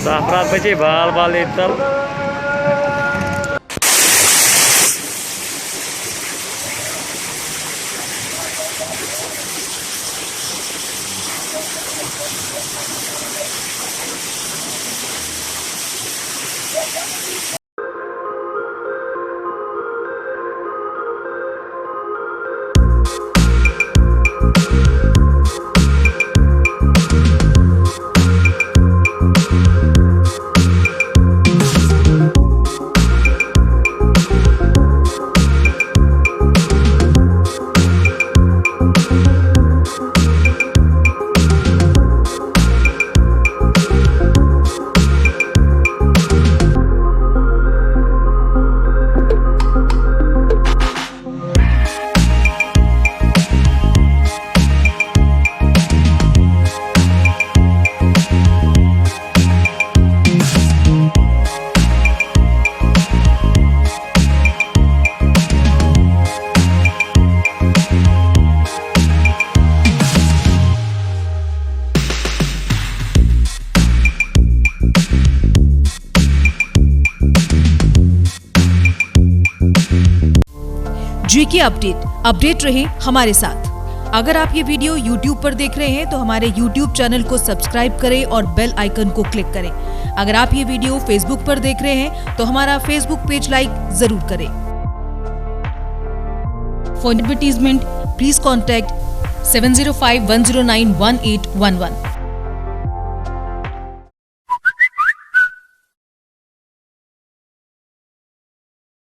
Safrat beci bal itu. GK update रहे हमारे साथ। अगर आप ये वीडियो YouTube पर देख रहे हैं तो हमारे YouTube चैनल को सब्सक्राइब करें और बेल आइकन को क्लिक करें। अगर आप ये वीडियो Facebook पर देख रहे हैं तो हमारा Facebook पेज लाइक जरूर करें। For advertisement please contact 7051091811।